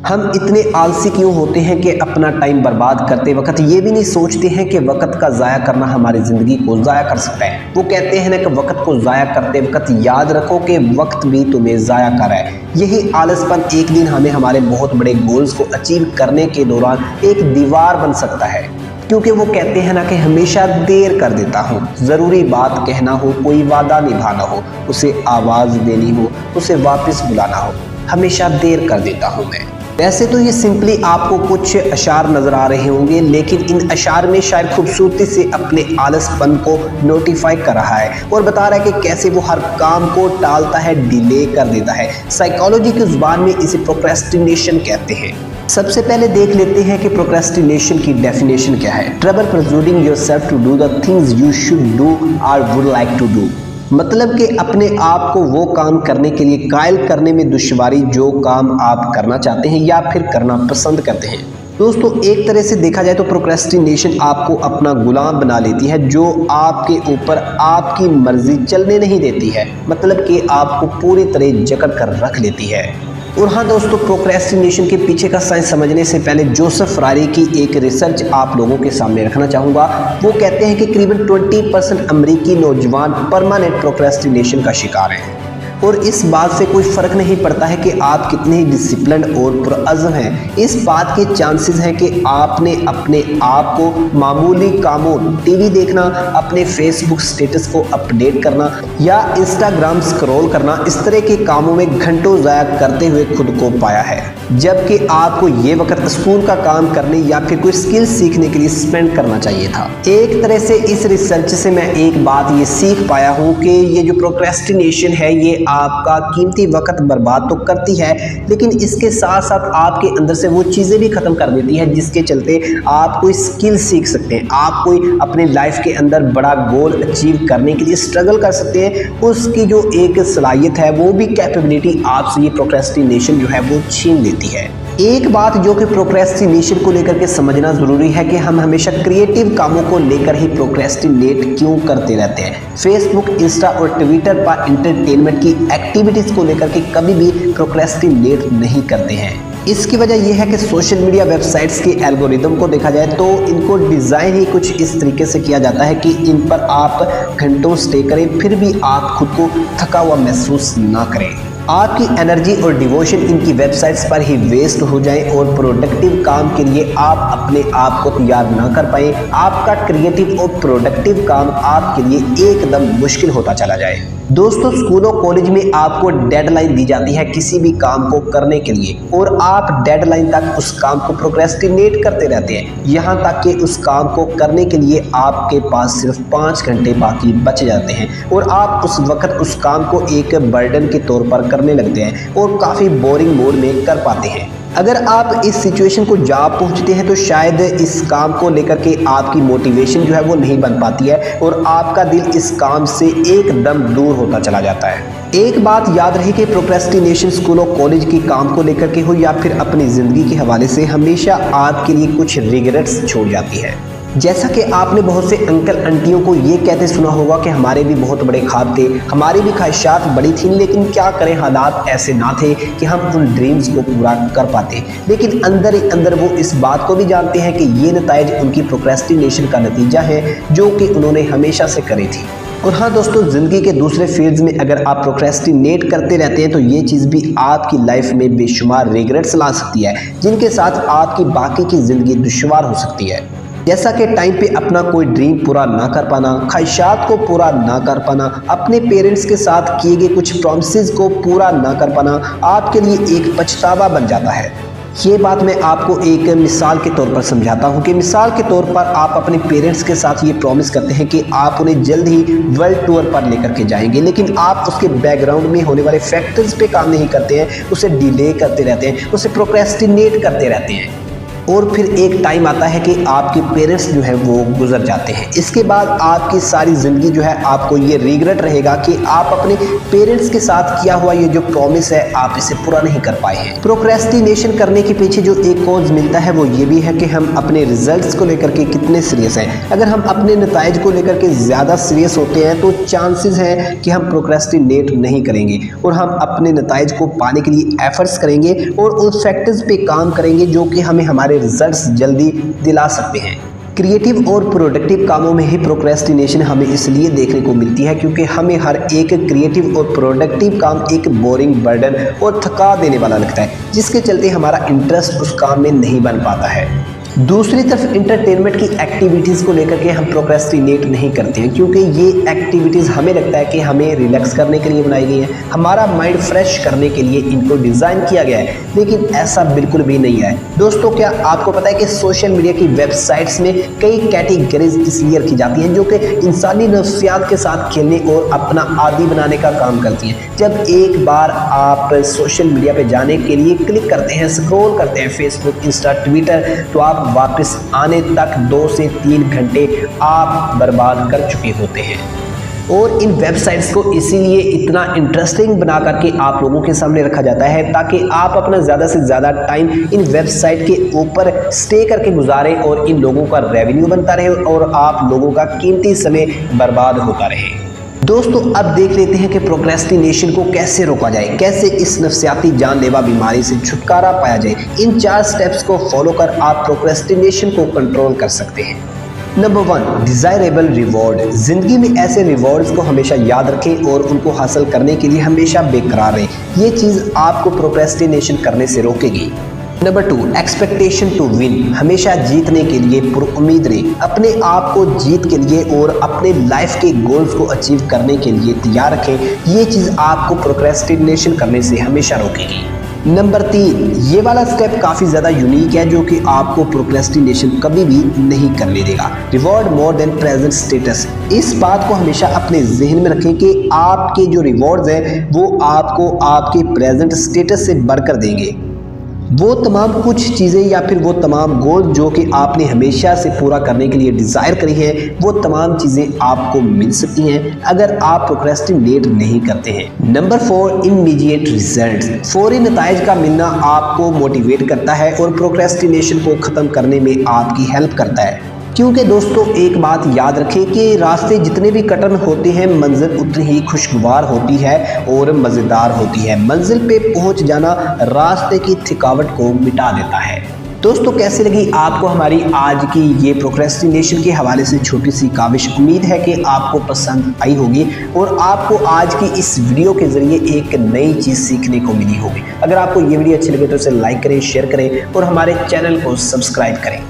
हम इतने आलसी क्यों होते हैं कि अपना टाइम बर्बाद करते वक्त ये भी नहीं सोचते हैं कि वक्त का ज़ाया करना हमारी ज़िंदगी को ज़ाया कर सकता है। वो कहते हैं ना कि वक्त को ज़ाया करते वक्त याद रखो कि वक्त भी तुम्हें ज़ाया कर रहा है। यही आलसपन एक दिन हमें हमारे बहुत बड़े गोल्स को अचीव करने के दौरान एक दीवार बन सकता है, क्योंकि वो कहते हैं ना कि हमेशा देर कर देता हूँ। ज़रूरी बात कहना हो, कोई वादा निभाना हो, उसे आवाज़ देनी हो, उसे वापस बुलाना हो, हमेशा देर कर देता हूँ मैं। वैसे तो ये सिंपली आपको कुछ अशार नज़र आ रहे होंगे, लेकिन इन अशार में शायद खूबसूरती से अपने आलसपन को नोटिफाई कर रहा है और बता रहा है कि कैसे वो हर काम को टालता है, डिले कर देता है। साइकोलॉजी की ज़ुबान में इसे प्रोक्रेस्टिनेशन कहते हैं। सबसे पहले देख लेते हैं कि प्रोक्रेस्टिनेशन की डेफिनेशन क्या है। Trouble pursuing yourself to do the things you should do और वुड लाइक टू डू। मतलब कि अपने आप को वो काम करने के लिए कायल करने में दुश्वारी, जो काम आप करना चाहते हैं या फिर करना पसंद करते हैं। दोस्तों, एक तरह से देखा जाए तो प्रोक्रेस्टिनेशन आपको अपना गुलाम बना लेती है, जो आपके ऊपर आपकी मर्जी चलने नहीं देती है। मतलब कि आपको पूरी तरह जकड़ कर रख लेती है। और हाँ दोस्तों, प्रोक्रेस्टिनेशन के पीछे का साइंस समझने से पहले जोसेफ फरारी की एक रिसर्च आप लोगों के सामने रखना चाहूँगा। वो कहते हैं कि करीबन 20% अमेरिकी नौजवान परमानेंट प्रोक्रेस्टिनेशन का शिकार हैं। और इस बात से कोई फ़र्क नहीं पड़ता है कि आप कितने ही डिसिप्लिन और पुरअज़्म हैं। इस बात के चांसेस हैं कि आपने अपने आप को मामूली कामों, टीवी देखना, अपने फेसबुक स्टेटस को अपडेट करना या इंस्टाग्राम स्क्रॉल करना, इस तरह के कामों में घंटों ज़ाया करते हुए खुद को पाया है, जबकि आपको ये वक्त स्कूल का काम करने या फिर कोई स्किल सीखने के लिए स्पेंड करना चाहिए था। एक तरह से इस रिसर्च से मैं एक बात ये सीख पाया हूँ कि ये जो प्रोक्रेस्टिनेशन है ये आपका कीमती वक्त बर्बाद तो करती है, लेकिन इसके साथ साथ आपके अंदर से वो चीज़ें भी ख़त्म कर देती है जिसके चलते आप कोई स्किल सीख सकते हैं, आप कोई अपने लाइफ के अंदर बड़ा गोल अचीव करने के लिए स्ट्रगल कर सकते हैं। उसकी जो एक सलाहियत है, वो भी कैपेबिलिटी आपसे ये प्रोक्रेस्टिनेशन जो है वो छीन लेती है। एक बात जो कि प्रोक्रेस्टिनेशन को लेकर के समझना ज़रूरी है कि हम हमेशा क्रिएटिव कामों को लेकर ही प्रोक्रेस्टिनेट क्यों करते रहते हैं। फेसबुक, इंस्टा और ट्विटर पर एंटरटेनमेंट की एक्टिविटीज़ को लेकर के कभी भी प्रोक्रेस्टिनेट नहीं करते हैं। इसकी वजह यह है कि सोशल मीडिया वेबसाइट्स के एल्गोरिदम को देखा जाए तो इनको डिज़ाइन ही कुछ इस तरीके से किया जाता है कि इन पर आप घंटों स्टे करें, फिर भी आप खुद को थका हुआ महसूस ना करें। आपकी एनर्जी और डिवोशन इनकी वेबसाइट्स पर ही वेस्ट हो जाए और प्रोडक्टिव काम के लिए आप अपने आप को तैयार ना कर पाए, आपका क्रिएटिव और प्रोडक्टिव काम आपके लिए एकदम मुश्किल होता चला जाए। दोस्तों, स्कूलों कॉलेज में आपको डेडलाइन दी जाती है किसी भी काम को करने के लिए, और आप डेडलाइन तक उस काम को प्रोक्रेस्टिनेट करते रहते हैं, यहाँ तक कि उस काम को करने के लिए आपके पास सिर्फ 5 घंटे बाकी बच जाते हैं और आप उस वक्त उस काम को एक बर्डन के तौर पर करने लगते हैं और काफ़ी बोरिंग मोड में कर पाते हैं। अगर आप इस सिचुएशन को जा पहुंचते हैं तो शायद इस काम को लेकर के आपकी मोटिवेशन जो है वो नहीं बन पाती है और आपका दिल इस काम से एकदम दूर होता चला जाता है। एक बात याद रहे कि प्रोक्रेस्टिनेशन स्कूल और कॉलेज के काम को लेकर के हो या फिर अपनी ज़िंदगी के हवाले से हमेशा आपके लिए कुछ रिग्रेट्स छोड़ जाती है। जैसा कि आपने बहुत से अंकल आंटियों को ये कहते सुना होगा कि हमारे भी बहुत बड़े ख्वाब थे, हमारी भी ख्वाहिशात बड़ी थीं, लेकिन क्या करें, हालात ऐसे ना थे कि हम उन ड्रीम्स को पूरा कर पाते। लेकिन अंदर ही अंदर वो इस बात को भी जानते हैं कि ये नताइज उनकी प्रोक्रेस्टिनेशन का नतीजा है जो कि उन्होंने हमेशा से करी थी। और हाँ दोस्तों, ज़िंदगी के दूसरे फील्ड्स में अगर आप प्रोक्रेस्टिनेट करते रहते हैं तो ये चीज़ भी आपकी लाइफ में बेशुमार रिग्रेट्स ला सकती है, जिनके साथ आपकी बाकी की ज़िंदगी दुश्वार हो सकती है। जैसा कि टाइम पे अपना कोई ड्रीम पूरा ना कर पाना, ख्वाहिशात को पूरा ना कर पाना, अपने पेरेंट्स के साथ किए गए कुछ प्रॉमिसेस को पूरा ना कर पाना आपके लिए एक पछतावा बन जाता है। ये बात मैं आपको एक मिसाल के तौर पर समझाता हूँ कि मिसाल के तौर पर आप अपने पेरेंट्स के साथ ये प्रॉमिस करते हैं कि आप उन्हें जल्द ही वर्ल्ड टूर पर लेकर के जाएंगे, लेकिन आप उसके बैकग्राउंड में होने वाले फैक्टर्स पे काम नहीं करते हैं, उसे डिले करते रहते हैं, उसे प्रोक्रेस्टिनेट करते रहते हैं। और फिर एक टाइम आता है कि आपके पेरेंट्स जो है वो गुजर जाते हैं। इसके बाद आपकी सारी ज़िंदगी जो है आपको ये रिग्रेट रहेगा कि आप अपने पेरेंट्स के साथ किया हुआ ये जो प्रॉमिस है आप इसे पूरा नहीं कर पाए हैं। प्रोक्रेस्टिनेशन करने के पीछे जो एक कॉज मिलता है वो ये भी है कि हम अपने रिजल्ट्स को लेकर के कितने सीरियस हैं। अगर हम अपने नताइज को लेकर के ज़्यादा सीरियस होते हैं तो चांसेस हैं कि हम प्रोक्रेस्टिनेट नहीं करेंगे और हम अपने नताइज को पाने के लिए एफर्ट्स करेंगे और उन फैक्टर्स पे काम करेंगे जो कि हमें हमारे रिजल्ट्स जल्दी दिला सकते हैं। क्रिएटिव और प्रोडक्टिव कामों में ही प्रोक्रेस्टिनेशन हमें इसलिए देखने को मिलती है क्योंकि हमें हर एक क्रिएटिव और प्रोडक्टिव काम एक बोरिंग, बर्डन और थका देने वाला लगता है, जिसके चलते हमारा इंटरेस्ट उस काम में नहीं बन पाता है। दूसरी तरफ इंटरटेनमेंट की एक्टिविटीज़ को लेकर के हम प्रोक्रेस्टिनेट नहीं करते हैं क्योंकि ये एक्टिविटीज़ हमें लगता है कि हमें रिलैक्स करने के लिए बनाई गई है, हमारा माइंड फ्रेश करने के लिए इनको डिज़ाइन किया गया है, लेकिन ऐसा बिल्कुल भी नहीं है। दोस्तों, क्या आपको पता है कि सोशल मीडिया की वेबसाइट्स में कई कैटेगरीज इसलिए रखी जाती हैं जो कि इंसानी नफ्सियात के साथ खेलने और अपना आदी बनाने का काम करती हैं। जब एक बार आप सोशल मीडिया पर जाने के लिए क्लिक करते हैं, स्क्रॉल करते हैं फेसबुक, इंस्टा, ट्विटर, तो आप वापस आने तक 2 से 3 घंटे आप बर्बाद कर चुके होते हैं। और इन वेबसाइट्स को इसीलिए इतना इंटरेस्टिंग बना करके आप लोगों के सामने रखा जाता है ताकि आप अपना ज़्यादा से ज़्यादा टाइम इन वेबसाइट के ऊपर स्टे करके गुजारें और इन लोगों का रेवेन्यू बनता रहे और आप लोगों का कीमती समय बर्बाद होता रहे। दोस्तों, अब देख लेते हैं कि प्रोक्रेस्टिनेशन को कैसे रोका जाए, कैसे इस नफ्सियाती जानलेवा बीमारी से छुटकारा पाया जाए। इन 4 स्टेप्स को फॉलो कर आप प्रोक्रेस्टिनेशन को कंट्रोल कर सकते हैं। Number 1, desirable reward. ज़िंदगी में ऐसे रिवॉर्ड्स को हमेशा याद रखें और उनको हासिल करने के लिए हमेशा बेकरार रहें। ये चीज़ आपको प्रोक्रेस्टिनेशन करने से रोकेगी। Number 2, expectation to win. हमेशा जीतने के लिए पुरुम्मीद रहें। अपने आप को जीत के लिए और अपने लाइफ के गोल्स को अचीव करने के लिए तैयार रखें। ये चीज़ आपको प्रोक्रेस्टिनेशन करने से हमेशा रोकेगी। नंबर 3, ये वाला स्टेप काफ़ी ज़्यादा यूनिक है जो कि आपको प्रोक्रेस्टिनेशन कभी भी नहीं करने देगा। Reward more than present status. इस बात को हमेशा अपने जहन में रखें कि आपके जो रिवॉर्ड्स हैं वो आपको आपके प्रेजेंट स्टेटस से बढ़कर देंगे। वो तमाम कुछ चीज़ें या फिर वो तमाम गोल जो कि आपने हमेशा से पूरा करने के लिए डिज़ायर करी है, वो तमाम चीज़ें आपको मिल सकती हैं अगर आप प्रोक्रेस्टिनेट नहीं करते हैं। Number 4, immediate results. फौरी नताइज का मिलना आपको मोटिवेट करता है और प्रोक्रेस्टिनेशन को ख़त्म करने में आपकी हेल्प करता है। क्योंकि दोस्तों, एक बात याद रखें कि रास्ते जितने भी कठिन होते हैं, मंजिल उतनी ही खुशगवार होती है और मज़ेदार होती है। मंजिल पे पहुंच जाना रास्ते की थकावट को मिटा देता है। दोस्तों, कैसी लगी आपको हमारी आज की ये प्रोक्रेस्टिनेशन के हवाले से छोटी सी काविश। उम्मीद है कि आपको पसंद आई होगी और आपको आज की इस वीडियो के ज़रिए एक नई चीज़ सीखने को मिली होगी। अगर आपको ये वीडियो अच्छी लगे तो इसे लाइक करें, शेयर करें और हमारे चैनल को सब्सक्राइब करें।